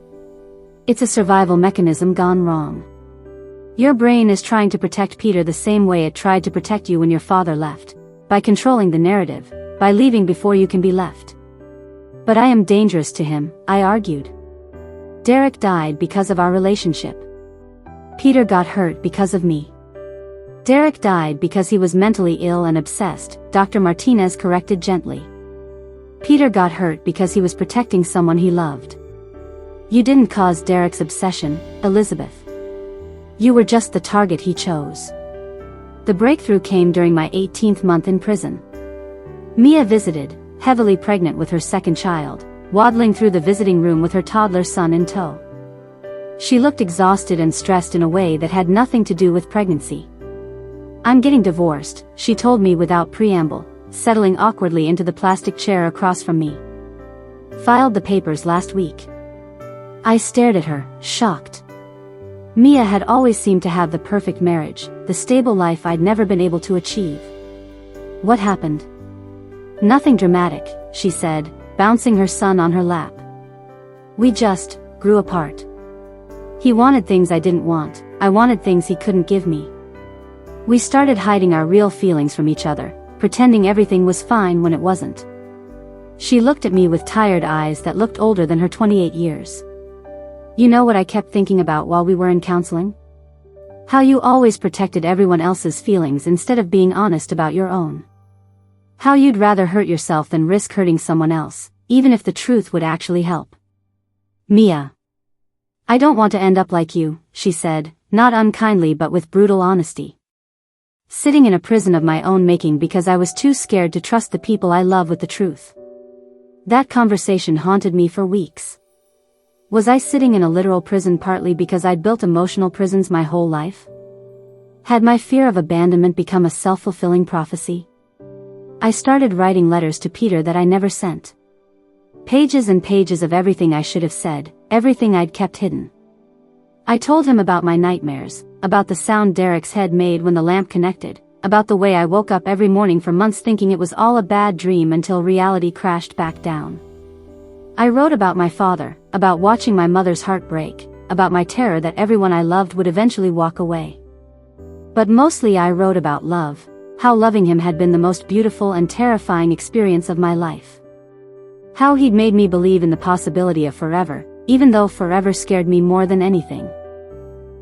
It's a survival mechanism gone wrong. Your brain is trying to protect Peter the same way it tried to protect you when your father left, by controlling the narrative, by leaving before you can be left. But I am dangerous to him, I argued. Derek died because of our relationship. Peter got hurt because of me. Derek died because he was mentally ill and obsessed, Dr. Martinez corrected gently. Peter got hurt because he was protecting someone he loved. You didn't cause Derek's obsession, Elizabeth. You were just the target he chose. The breakthrough came during my 18th month in prison. Mia visited, heavily pregnant with her second child, waddling through the visiting room with her toddler son in tow. She looked exhausted and stressed in a way that had nothing to do with pregnancy. I'm getting divorced, she told me without preamble, settling awkwardly into the plastic chair across from me. Filed the papers last week. I stared at her, shocked. Mia had always seemed to have the perfect marriage, the stable life I'd never been able to achieve. What happened? Nothing dramatic, she said, bouncing her son on her lap. We just grew apart. He wanted things I didn't want, I wanted things he couldn't give me. We started hiding our real feelings from each other, pretending everything was fine when it wasn't. She looked at me with tired eyes that looked older than her 28 years. You know what I kept thinking about while we were in counseling? How you always protected everyone else's feelings instead of being honest about your own. How you'd rather hurt yourself than risk hurting someone else, even if the truth would actually help. Mia. I don't want to end up like you, she said, not unkindly but with brutal honesty. Sitting in a prison of my own making because I was too scared to trust the people I love with the truth. That conversation haunted me for weeks. Was I sitting in a literal prison partly because I'd built emotional prisons my whole life? Had my fear of abandonment become a self-fulfilling prophecy? I started writing letters to Peter that I never sent. Pages and pages of everything I should have said, everything I'd kept hidden. I told him about my nightmares, about the sound Derek's head made when the lamp connected, about the way I woke up every morning for months thinking it was all a bad dream until reality crashed back down. I wrote about my father, about watching my mother's heart break, about my terror that everyone I loved would eventually walk away. But mostly I wrote about love, how loving him had been the most beautiful and terrifying experience of my life. How he'd made me believe in the possibility of forever, even though forever scared me more than anything.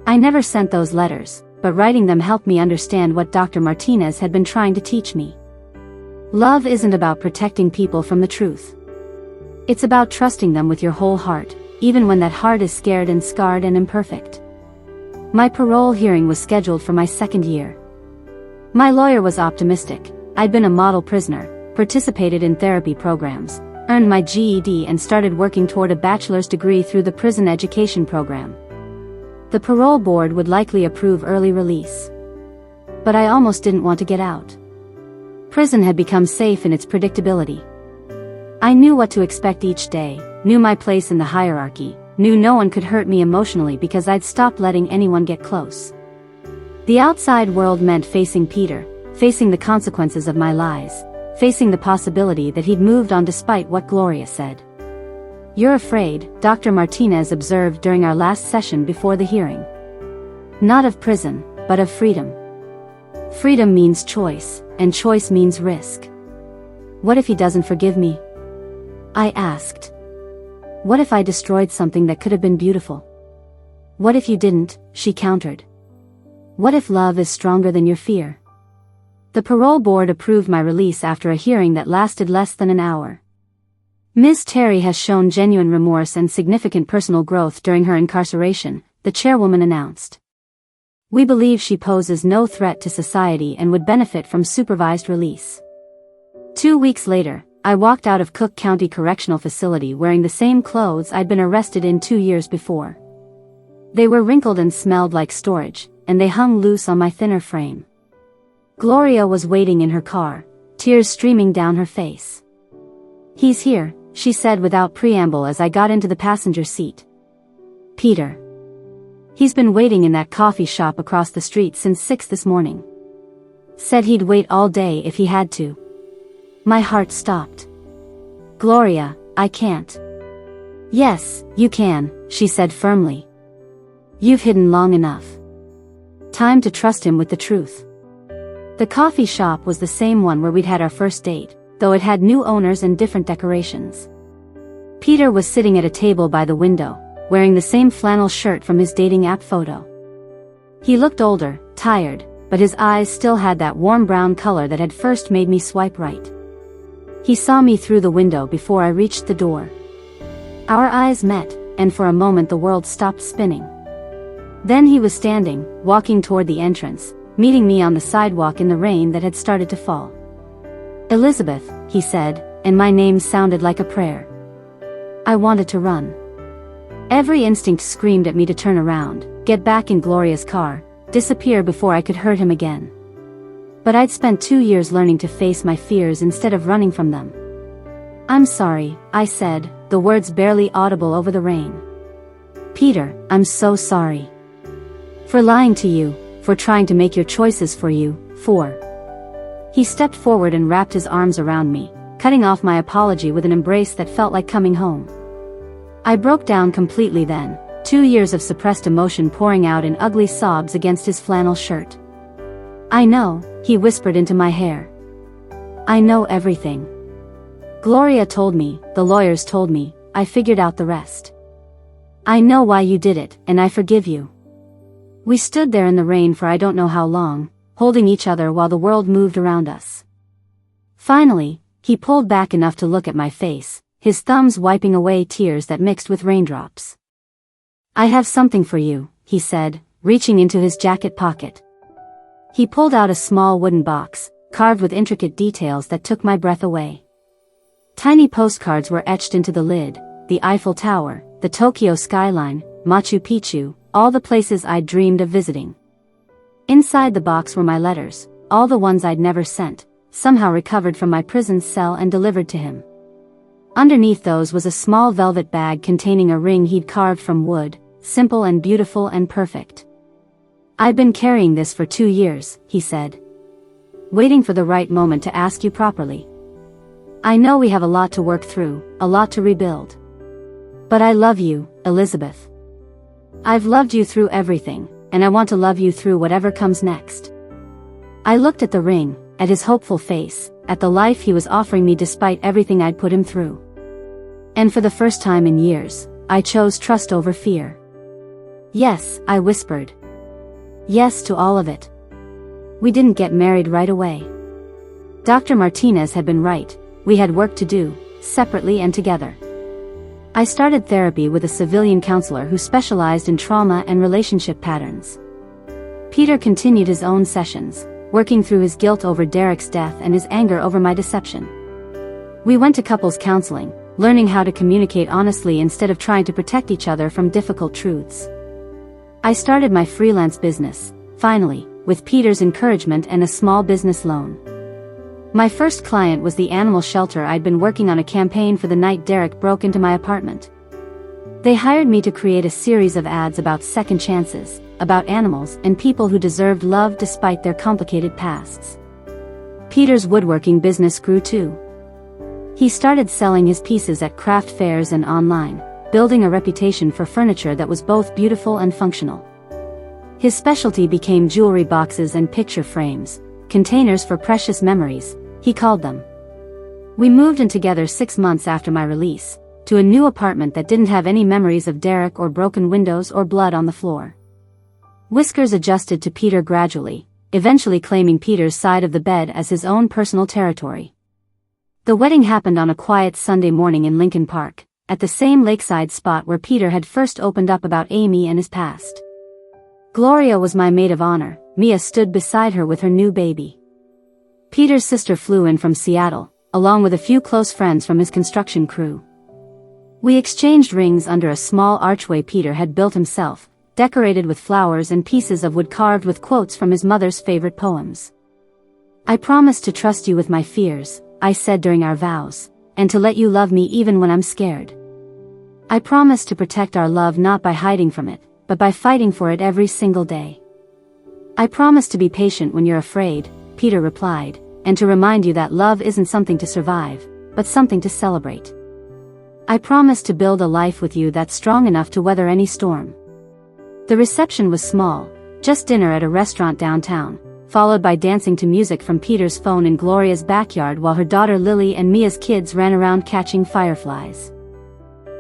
I never sent those letters, but writing them helped me understand what Dr. Martinez had been trying to teach me. Love isn't about protecting people from the truth. It's about trusting them with your whole heart, even when that heart is scared and scarred and imperfect. My parole hearing was scheduled for my second year. My lawyer was optimistic. I'd been a model prisoner, participated in therapy programs, earned my GED and started working toward a bachelor's degree through the prison education program. The parole board would likely approve early release. But I almost didn't want to get out. Prison had become safe in its predictability. I knew what to expect each day, knew my place in the hierarchy, knew no one could hurt me emotionally because I'd stopped letting anyone get close. The outside world meant facing Peter, facing the consequences of my lies, facing the possibility that he'd moved on despite what Gloria said. You're afraid, Dr. Martinez observed during our last session before the hearing. Not of prison, but of freedom. Freedom means choice, and choice means risk. What if he doesn't forgive me? I asked. What if I destroyed something that could have been beautiful? What if you didn't, she countered. What if love is stronger than your fear? The parole board approved my release after a hearing that lasted less than an hour. Ms. Terry has shown genuine remorse and significant personal growth during her incarceration, the chairwoman announced. We believe she poses no threat to society and would benefit from supervised release. 2 weeks later, I walked out of Cook County Correctional Facility wearing the same clothes I'd been arrested in 2 years before. They were wrinkled and smelled like storage, and they hung loose on my thinner frame. Gloria was waiting in her car, tears streaming down her face. He's here, she said without preamble as I got into the passenger seat. Peter. He's been waiting in that coffee shop across the street since 6 this morning. Said he'd wait all day if he had to. My heart stopped. Gloria, I can't. Yes, you can, she said firmly. You've hidden long enough. Time to trust him with the truth. The coffee shop was the same one where we'd had our first date, though it had new owners and different decorations. Peter was sitting at a table by the window, wearing the same flannel shirt from his dating app photo. He looked older, tired, but his eyes still had that warm brown color that had first made me swipe right. He saw me through the window before I reached the door. Our eyes met, and for a moment the world stopped spinning. Then he was standing, walking toward the entrance, meeting me on the sidewalk in the rain that had started to fall. Elizabeth, he said, and my name sounded like a prayer. I wanted to run. Every instinct screamed at me to turn around, get back in Gloria's car, disappear before I could hurt him again. But I'd spent 2 years learning to face my fears instead of running from them. I'm sorry, I said, the words barely audible over the rain. Peter, I'm so sorry. For lying to you, for trying to make your choices for you, for... He stepped forward and wrapped his arms around me, cutting off my apology with an embrace that felt like coming home. I broke down completely then, 2 years of suppressed emotion pouring out in ugly sobs against his flannel shirt. I know, he whispered into my hair. I know everything. Gloria told me, the lawyers told me, I figured out the rest. I know why you did it, and I forgive you. We stood there in the rain for I don't know how long, holding each other while the world moved around us. Finally, he pulled back enough to look at my face, his thumbs wiping away tears that mixed with raindrops. I have something for you, he said, reaching into his jacket pocket. He pulled out a small wooden box, carved with intricate details that took my breath away. Tiny postcards were etched into the lid, the Eiffel Tower, the Tokyo skyline, Machu Picchu, all the places I'd dreamed of visiting. Inside the box were my letters, all the ones I'd never sent, somehow recovered from my prison cell and delivered to him. Underneath those was a small velvet bag containing a ring he'd carved from wood, simple and beautiful and perfect. I've been carrying this for 2 years, he said. Waiting for the right moment to ask you properly. I know we have a lot to work through, a lot to rebuild. But I love you, Elizabeth. I've loved you through everything, and I want to love you through whatever comes next. I looked at the ring, at his hopeful face, at the life he was offering me despite everything I'd put him through. And for the first time in years, I chose trust over fear. Yes, I whispered. Yes to all of it. We didn't get married right away. Dr. Martinez had been right, we had work to do, separately and together. I started therapy with a civilian counselor who specialized in trauma and relationship patterns. Peter continued his own sessions, working through his guilt over Derek's death and his anger over my deception. We went to couples counseling, learning how to communicate honestly instead of trying to protect each other from difficult truths. I started my freelance business, finally, with Peter's encouragement and a small business loan. My first client was the animal shelter I'd been working on a campaign for the night Derek broke into my apartment. They hired me to create a series of ads about second chances, about animals and people who deserved love despite their complicated pasts. Peter's woodworking business grew too. He started selling his pieces at craft fairs and online, building a reputation for furniture that was both beautiful and functional. His specialty became jewelry boxes and picture frames, containers for precious memories, he called them. We moved in together 6 months after my release, to a new apartment that didn't have any memories of Derek or broken windows or blood on the floor. Whiskers adjusted to Peter gradually, eventually claiming Peter's side of the bed as his own personal territory. The wedding happened on a quiet Sunday morning in Lincoln Park, at the same lakeside spot where Peter had first opened up about Amy and his past. Gloria was my maid of honor, Mia stood beside her with her new baby. Peter's sister flew in from Seattle, along with a few close friends from his construction crew. We exchanged rings under a small archway Peter had built himself, decorated with flowers and pieces of wood carved with quotes from his mother's favorite poems. I promised to trust you with my fears, I said during our vows, and to let you love me even when I'm scared. I promise to protect our love not by hiding from it, but by fighting for it every single day. I promise to be patient when you're afraid, Peter replied, and to remind you that love isn't something to survive, but something to celebrate. I promise to build a life with you that's strong enough to weather any storm. The reception was small, just dinner at a restaurant downtown, followed by dancing to music from Peter's phone in Gloria's backyard while her daughter Lily and Mia's kids ran around catching fireflies.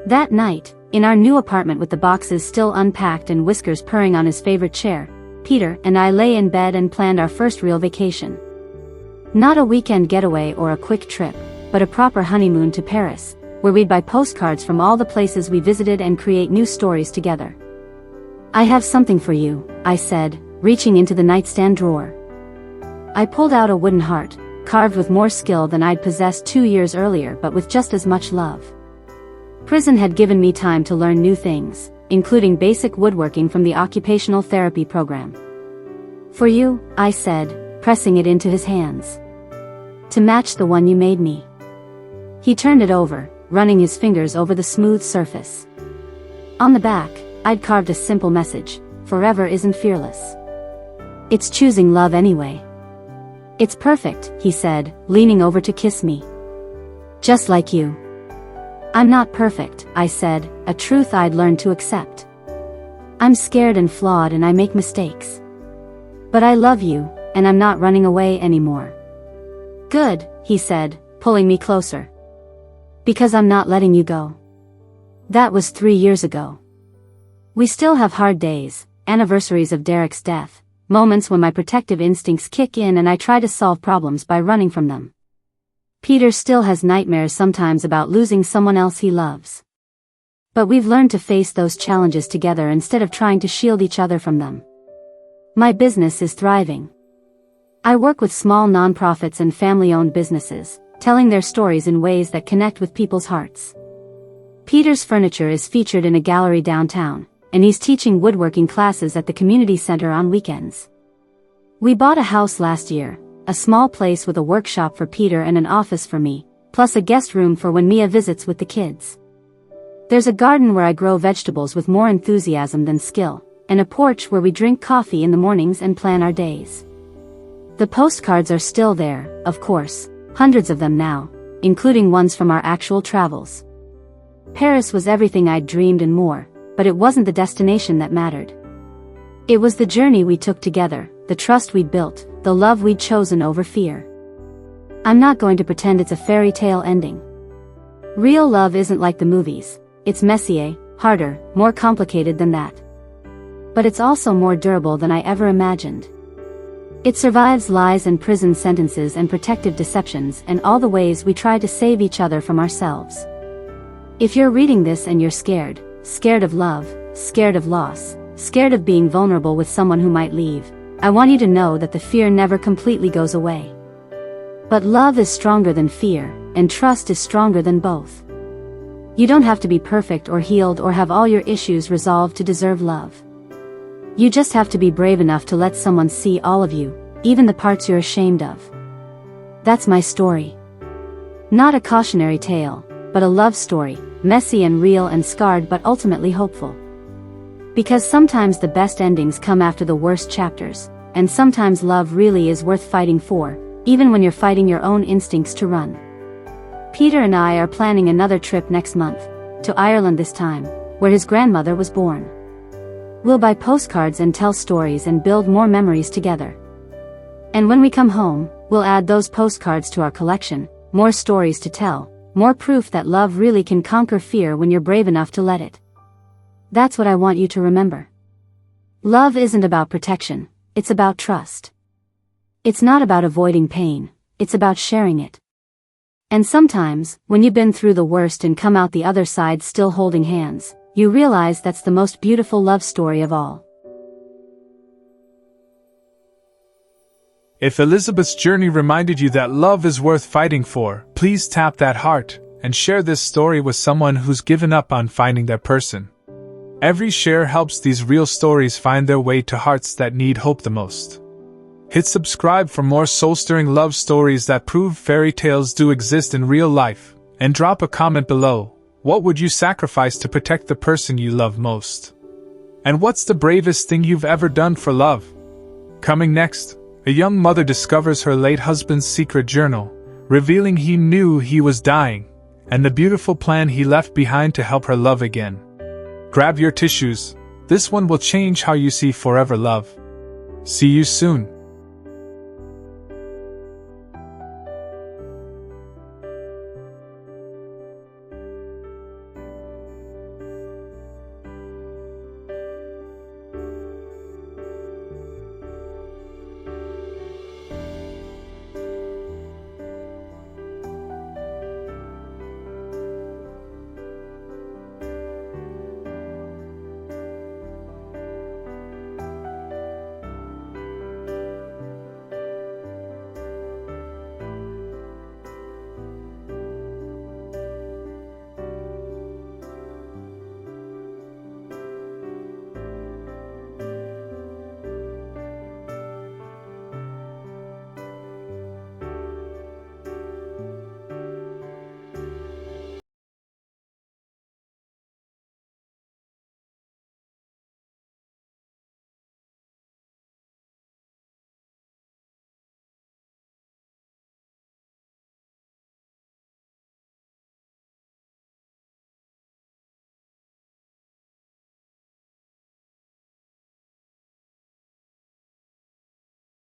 That night, in our new apartment with the boxes still unpacked and Whiskers purring on his favorite chair, Peter and I lay in bed and planned our first real vacation. Not a weekend getaway or a quick trip, but a proper honeymoon to Paris, where we'd buy postcards from all the places we visited and create new stories together. I have something for you, I said, reaching into the nightstand drawer. I pulled out a wooden heart, carved with more skill than I'd possessed 2 years earlier but with just as much love. Prison had given me time to learn new things, including basic woodworking from the occupational therapy program. For you, I said, pressing it into his hands. To match the one you made me. He turned it over, running his fingers over the smooth surface. On the back, I'd carved a simple message: forever isn't fearless. It's choosing love anyway. It's perfect, he said, leaning over to kiss me. Just like you. I'm not perfect, I said, a truth I'd learned to accept. I'm scared and flawed and I make mistakes. But I love you, and I'm not running away anymore. Good, he said, pulling me closer. Because I'm not letting you go. That was 3 years ago. We still have hard days, anniversaries of Derek's death, moments when my protective instincts kick in and I try to solve problems by running from them. Peter still has nightmares sometimes about losing someone else he loves. But we've learned to face those challenges together instead of trying to shield each other from them. My business is thriving. I work with small nonprofits and family-owned businesses, telling their stories in ways that connect with people's hearts. Peter's furniture is featured in a gallery downtown, and he's teaching woodworking classes at the community center on weekends. We bought a house last year, a small place with a workshop for Peter and an office for me, plus a guest room for when Mia visits with the kids. There's a garden where I grow vegetables with more enthusiasm than skill, and a porch where we drink coffee in the mornings and plan our days. The postcards are still there, of course, hundreds of them now, including ones from our actual travels. Paris was everything I'd dreamed and more, but it wasn't the destination that mattered. It was the journey we took together, the trust we'd built, the love we'd chosen over fear. I'm not going to pretend it's a fairy tale ending. Real love isn't like the movies, it's messier, harder, more complicated than that. But it's also more durable than I ever imagined. It survives lies and prison sentences and protective deceptions and all the ways we try to save each other from ourselves. If you're reading this and you're scared of love, scared of loss, scared of being vulnerable with someone who might leave, I want you to know that the fear never completely goes away. But love is stronger than fear, and trust is stronger than both. You don't have to be perfect or healed or have all your issues resolved to deserve love. You just have to be brave enough to let someone see all of you, even the parts you're ashamed of. That's my story. Not a cautionary tale, but a love story, messy and real and scarred but ultimately hopeful. Because sometimes the best endings come after the worst chapters, and sometimes love really is worth fighting for, even when you're fighting your own instincts to run. Peter and I are planning another trip next month, to Ireland this time, where his grandmother was born. We'll buy postcards and tell stories and build more memories together. And when we come home, we'll add those postcards to our collection, more stories to tell, more proof that love really can conquer fear when you're brave enough to let it. That's what I want you to remember. Love isn't about protection, it's about trust. It's not about avoiding pain, it's about sharing it. And sometimes, when you've been through the worst and come out the other side still holding hands, you realize that's the most beautiful love story of all. If Elizabeth's journey reminded you that love is worth fighting for, please tap that heart and share this story with someone who's given up on finding their person. Every share helps these real stories find their way to hearts that need hope the most. Hit subscribe for more soul-stirring love stories that prove fairy tales do exist in real life, And drop a comment below. What would you sacrifice to protect the person you love most? And what's the bravest thing you've ever done for love? Coming next, a young mother discovers her late husband's secret journal, revealing he knew he was dying, and the beautiful plan he left behind to help her love again. Grab your tissues. This one will change how you see forever love. See you soon.